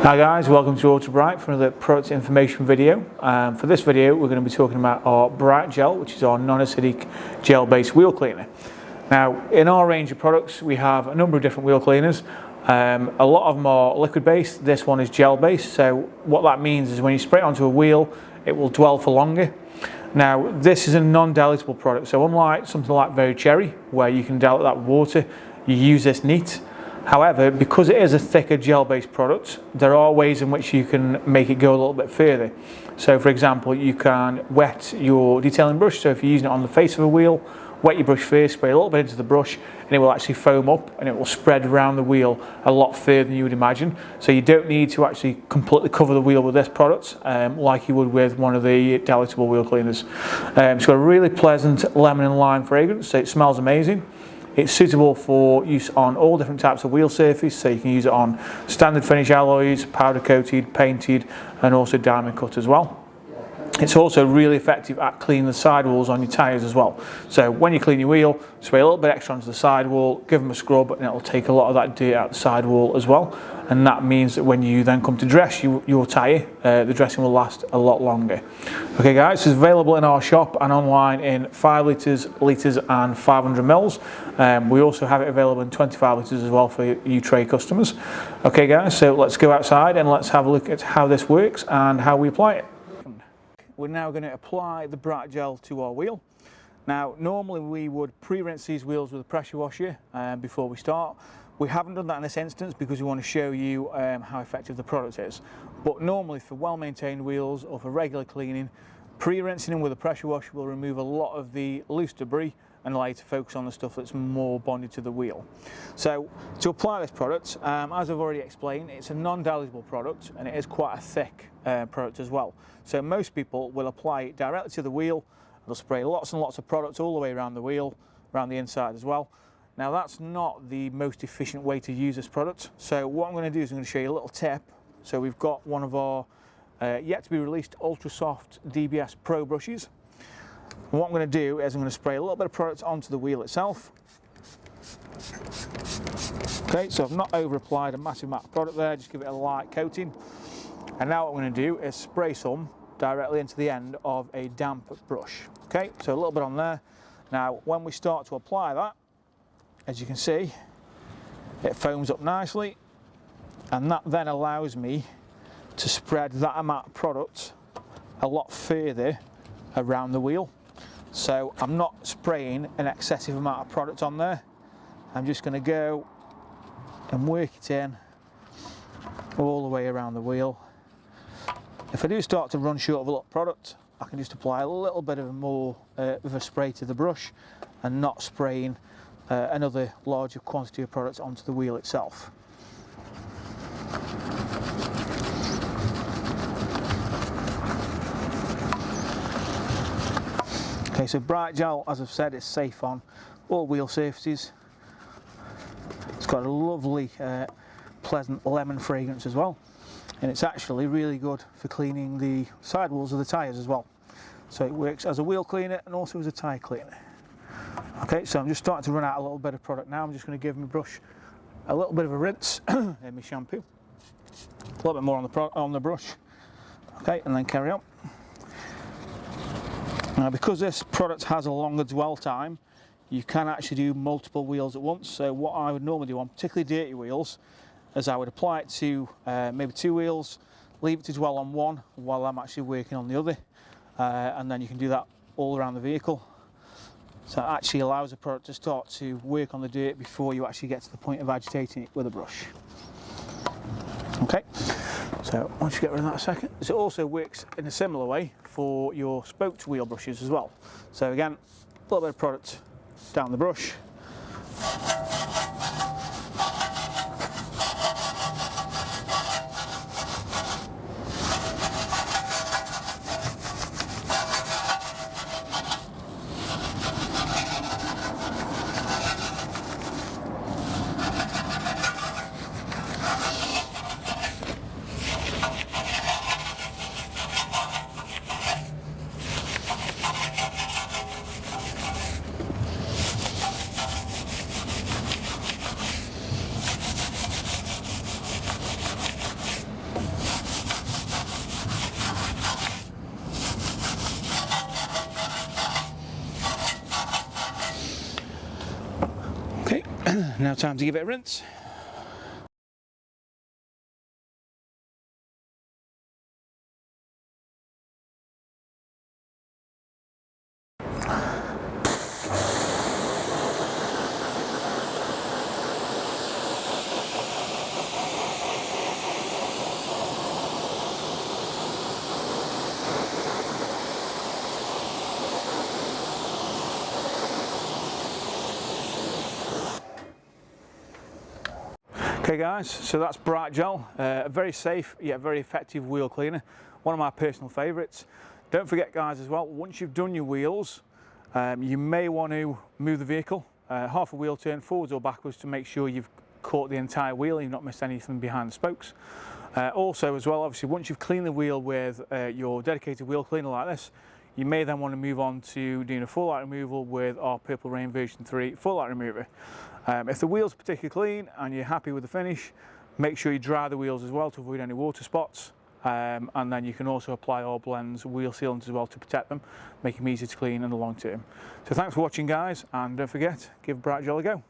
Hi guys, welcome to Britegel for another product information video. For this video we're going to be talking about our Britegel, which is our non-acidic gel based wheel cleaner. Now in our range of products we have a number of different wheel cleaners. A lot of them are liquid based, this one is gel based, so what that means is when you spray it onto a wheel it will dwell for longer. Now this is a non-dilutable product, so unlike something like Very Cherry where you can dilute that with water, you use this neat. However, because it is a thicker gel-based product, there are ways in which you can make it go a little bit further. So for example, you can wet your detailing brush, so if you're using it on the face of a wheel, wet your brush first, spray a little bit into the brush, and it will actually foam up and it will spread around the wheel a lot further than you would imagine. So you don't need to actually completely cover the wheel with this product like you would with one of the dilutable wheel cleaners. It's got a really pleasant lemon and lime fragrance, so it smells amazing. It's suitable for use on all different types of wheel surface, so you can use it on standard finish alloys, powder coated, painted, and also diamond cut as well. It's also really effective at cleaning the sidewalls on your tyres as well. So when you clean your wheel, spray a little bit extra onto the sidewall, give them a scrub, and it'll take a lot of that dirt out of the sidewall as well. And that means that when you then come to dress your tyre, the dressing will last a lot longer. Okay guys, it's available in our shop and online in 5 litres, and 500 mils. We also have it available in 25 litres as well for you trade customers. Okay guys, so let's go outside and let's have a look at how this works and how we apply it. We're now going to apply the Britegel to our wheel. Now normally we would pre-rinse these wheels with a pressure washer before we start. We haven't done that in this instance because we want to show you how effective the product is. But normally for well-maintained wheels or for regular cleaning, pre-rinsing them with a pressure washer will remove a lot of the loose debris and allow you to focus on the stuff that's more bonded to the wheel. So to apply this product, as I've already explained, it's a non-dilutable product and it is quite a thick product as well. So most people will apply it directly to the wheel. They'll spray lots and lots of product all the way around the wheel, around the inside as well. Now that's not the most efficient way to use this product. So what I'm going to do is I'm going to show you a little tip. So we've got one of our yet to be released ultra soft DBS Pro brushes. And what I'm going to do is I'm going to spray a little bit of product onto the wheel itself. Okay, so I've not over applied a massive amount of product there, just give it a light coating. And now what I'm going to do is spray some directly into the end of a damp brush. Okay, so a little bit on there. Now when we start to apply that, as you can see, it foams up nicely, and that then allows me to spread that amount of product a lot further around the wheel. So I'm not spraying an excessive amount of product on there. I'm just going to go and work it in all the way around the wheel. If I do start to run short of a lot of product, I can just apply a little bit of more of a spray to the brush and not spraying another larger quantity of product onto the wheel itself. Okay, so Britegel, as I've said, is safe on all wheel surfaces. It's got a lovely, pleasant lemon fragrance as well, and it's actually really good for cleaning the sidewalls of the tyres as well. So it works as a wheel cleaner and also as a tyre cleaner. Okay, so I'm just starting to run out a little bit of product now. I'm just going to give my brush a little bit of a rinse in my shampoo, a little bit more on the brush. Okay, and then carry on. Now because this product has a longer dwell time, you can actually do multiple wheels at once. So what I would normally do on particularly dirty wheels is I would apply it to maybe 2 wheels, leave it to dwell on one while I'm actually working on the other, and then you can do that all around the vehicle. So it actually allows the product to start to work on the dirt before you actually get to the point of agitating it with a brush. Okay, so once you get rid of that a second, it also works in a similar way for your spoked wheel brushes as well. So again, a little bit of product down the brush. Now time to give it a rinse. Okay guys, so that's Britegel, a very safe yet very effective wheel cleaner, one of my personal favourites. Don't forget guys as well, once you've done your wheels, you may want to move the vehicle half a wheel turn forwards or backwards to make sure you've caught the entire wheel, you've not missed anything behind the spokes. Also as well, obviously once you've cleaned the wheel with your dedicated wheel cleaner like this, you may then want to move on to doing a full light removal with our Purple Rain version 3 full light remover. If the wheel's particularly clean and you're happy with the finish, make sure you dry the wheels as well to avoid any water spots, and then you can also apply our blends wheel sealant as well to protect them, make them easy to clean in the long term. So thanks for watching guys, and don't forget, give Britegel a go.